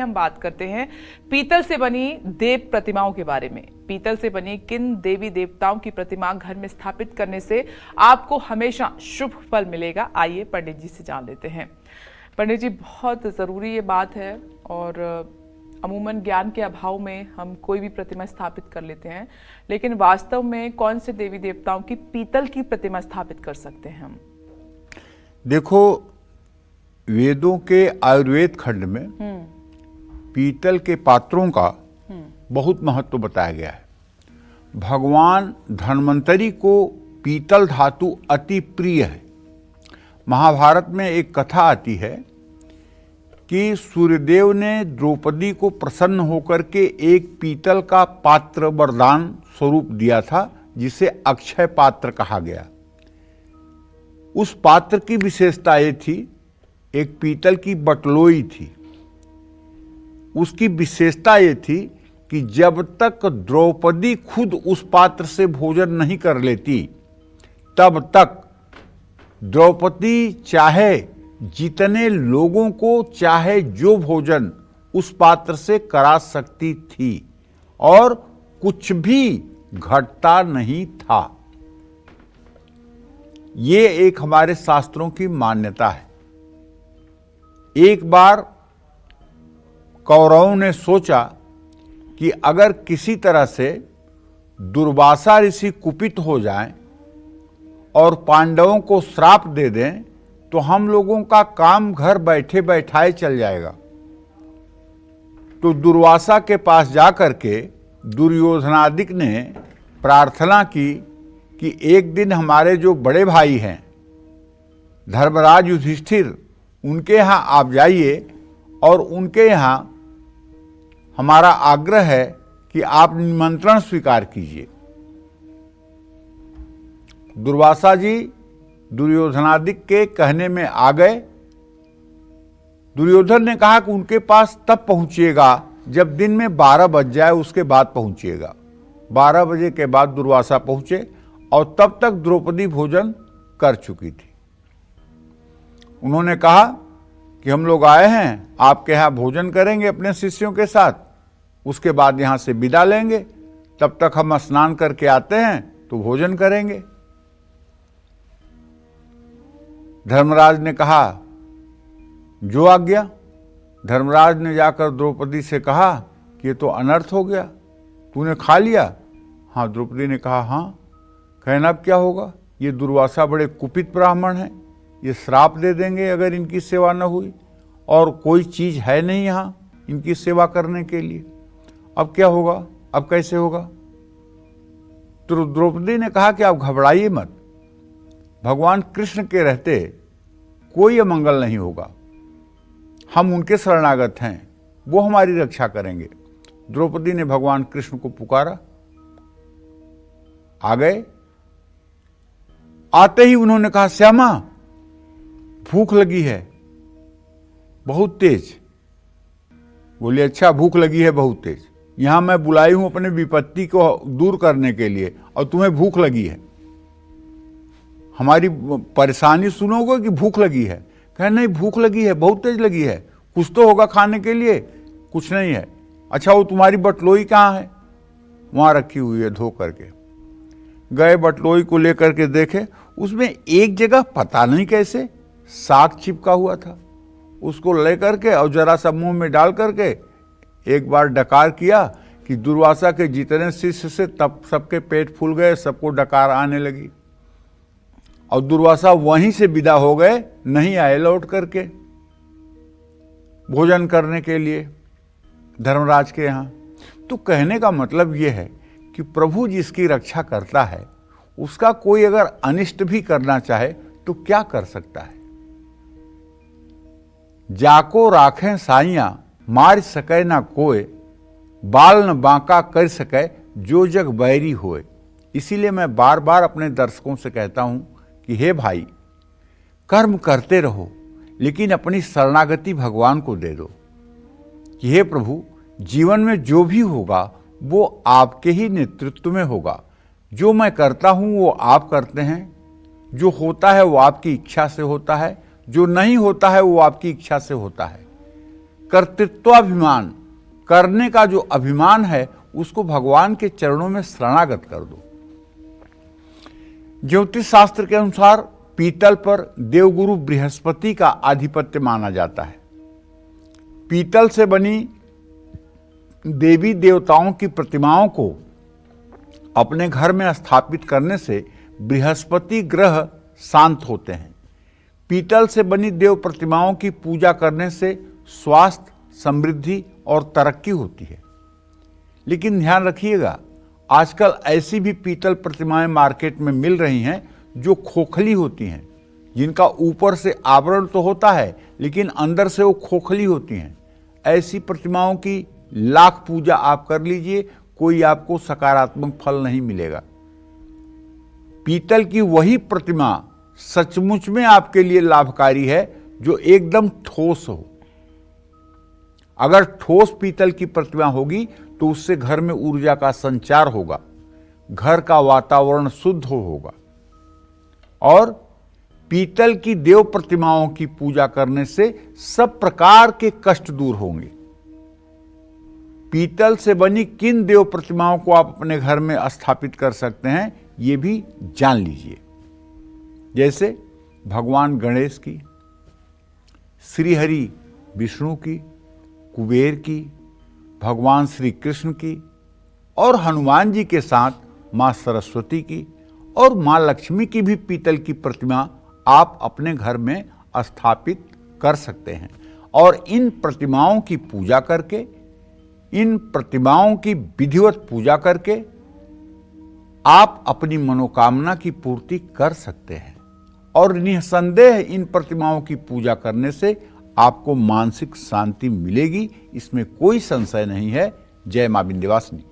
हम बात करते हैं पीतल से बनी देव प्रतिमाओं के बारे में। पीतल से बनी किन देवी देवताओं की प्रतिमा घर में स्थापित करने से आपको हमेशा शुभ फल मिलेगा, आइए पंडित जी से जान लेते हैं। पंडित जी, बहुत जरूरी ये बात है और अमूमन ज्ञान के अभाव में हम कोई भी प्रतिमा स्थापित कर लेते हैं, लेकिन वास्तव में कौन से देवी देवताओं की पीतल की प्रतिमा स्थापित कर सकते हैं हम? देखो, वेदों के आयुर्वेद खंड में पीतल के पात्रों का बहुत महत्व बताया गया है। भगवान धन्वंतरी को पीतल धातु अति प्रिय है। महाभारत में एक कथा आती है कि सूर्यदेव ने द्रौपदी को प्रसन्न होकर के एक पीतल का पात्र वरदान स्वरूप दिया था, जिसे अक्षय पात्र कहा गया। उस पात्र की विशेषता ये थी, एक पीतल की बटलोई थी। उसकी विशेषता ये थी कि जब तक द्रौपदी खुद उस पात्र से भोजन नहीं कर लेती, तब तक द्रौपदी चाहे जितने लोगों को चाहे जो भोजन उस पात्र से करा सकती थी और कुछ भी घटता नहीं था। ये एक हमारे शास्त्रों की मान्यता है। एक बार कौरवों ने सोचा कि अगर किसी तरह से दुर्वासा ऋषि कुपित हो जाएं और पांडवों को श्राप दे दें तो हम लोगों का काम घर बैठे बैठाए चल जाएगा। तो दुर्वासा के पास जाकर के दुर्योधनादिक ने प्रार्थना की कि एक दिन हमारे जो बड़े भाई हैं धर्मराज युधिष्ठिर, उनके यहाँ आप जाइए और उनके यहाँ हमारा आग्रह है कि आप निमंत्रण स्वीकार कीजिए। दुर्वासा जी दुर्योधनादिक के कहने में आ गए। दुर्योधन ने कहा कि उनके पास तब पहुंचिएगा जब दिन में 12 बज जाए, उसके बाद पहुंचिएगा। 12 बजे के बाद दुर्वासा पहुंचे और तब तक द्रौपदी भोजन कर चुकी थी। उन्होंने कहा कि हम लोग आए हैं, आपके यहाँ भोजन करेंगे अपने शिष्यों के साथ, उसके बाद यहाँ से विदा लेंगे, तब तक हम स्नान करके आते हैं तो भोजन करेंगे। धर्मराज ने कहा, जो आज्ञा। धर्मराज ने जाकर द्रौपदी से कहा कि ये तो अनर्थ हो गया, तूने खा लिया? हाँ। द्रौपदी ने कहा हाँ। कहना अब क्या होगा, ये दुर्वासा बड़े कुपित ब्राह्मण हैं, ये श्राप दे देंगे अगर इनकी सेवा न हुई, और कोई चीज है नहीं यहाँ इनकी सेवा करने के लिए। अब क्या होगा, अब कैसे होगा? तो द्रौपदी ने कहा कि आप घबराइए मत, भगवान कृष्ण के रहते कोई अमंगल नहीं होगा, हम उनके शरणागत हैं, वो हमारी रक्षा करेंगे। द्रौपदी ने भगवान कृष्ण को पुकारा, आ गए। आते ही उन्होंने कहा, श्यामा भूख लगी है बहुत तेज। बोले, अच्छा भूख लगी है बहुत तेज, यहां मैं बुलाई हूं अपने विपत्ति को दूर करने के लिए और तुम्हें भूख लगी है, हमारी परेशानी सुनोगे कि भूख लगी है? कहे नहीं, भूख लगी है, बहुत तेज लगी है, कुछ तो होगा खाने के लिए। कुछ नहीं है। अच्छा वो तुम्हारी बटलोई कहाँ है? वहां रखी हुई है, धो करके। गए, बटलोई को लेकर के देखे, उसमें एक जगह पता नहीं कैसे साग चिपका हुआ था। उसको लेकर के और जरा सा मुंह में डाल करके एक बार डकार किया कि दुर्वासा के जितने शिष्य से तब सबके पेट फूल गए, सबको डकार आने लगी और दुर्वासा वहीं से विदा हो गए, नहीं आए लौट करके भोजन करने के लिए धर्मराज के यहाँ। तो कहने का मतलब यह है कि प्रभु जिसकी रक्षा करता है, उसका कोई अगर अनिष्ट भी करना चाहे तो क्या कर सकता है? जाको राखें साइयां मार सके ना कोय, बाल न बांका कर सके जो जग बैरी होए। इसीलिए मैं बार बार अपने दर्शकों से कहता हूं कि हे भाई, कर्म करते रहो लेकिन अपनी शरणागति भगवान को दे दो कि हे प्रभु, जीवन में जो भी होगा वो आपके ही नेतृत्व में होगा। जो मैं करता हूं वो आप करते हैं, जो होता है वो आपकी इच्छा से होता है, जो नहीं होता है वो आपकी इच्छा से होता है। कर्तृत्वाभिमान, करने का जो अभिमान है उसको भगवान के चरणों में शरणागत कर दो। ज्योतिष शास्त्र के अनुसार पीतल पर देवगुरु बृहस्पति का आधिपत्य माना जाता है। पीतल से बनी देवी देवताओं की प्रतिमाओं को अपने घर में स्थापित करने से बृहस्पति ग्रह शांत होते हैं। पीतल से बनी देव प्रतिमाओं की पूजा करने से स्वास्थ्य, समृद्धि और तरक्की होती है। लेकिन ध्यान रखिएगा, आजकल ऐसी भी पीतल प्रतिमाएं मार्केट में मिल रही हैं जो खोखली होती हैं, जिनका ऊपर से आवरण तो होता है लेकिन अंदर से वो खोखली होती हैं। ऐसी प्रतिमाओं की लाख पूजा आप कर लीजिए, कोई आपको सकारात्मक फल नहीं मिलेगा। पीतल की वही प्रतिमा सचमुच में आपके लिए लाभकारी है जो एकदम ठोस हो। अगर ठोस पीतल की प्रतिमा होगी तो उससे घर में ऊर्जा का संचार होगा, घर का वातावरण शुद्ध होगा और पीतल की देव प्रतिमाओं की पूजा करने से सब प्रकार के कष्ट दूर होंगे। पीतल से बनी किन देव प्रतिमाओं को आप अपने घर में स्थापित कर सकते हैं, ये भी जान लीजिए। जैसे भगवान गणेश की, श्रीहरि विष्णु की, कुबेर की, भगवान श्री कृष्ण की और हनुमान जी के साथ माँ सरस्वती की और माँ लक्ष्मी की भी पीतल की प्रतिमा आप अपने घर में स्थापित कर सकते हैं। और इन प्रतिमाओं की पूजा करके, इन प्रतिमाओं की विधिवत पूजा करके आप अपनी मनोकामना की पूर्ति कर सकते हैं। और निसंदेह इन प्रतिमाओं की पूजा करने से आपको मानसिक शांति मिलेगी, इसमें कोई संशय नहीं है। जय मां विंध्यवासिनी।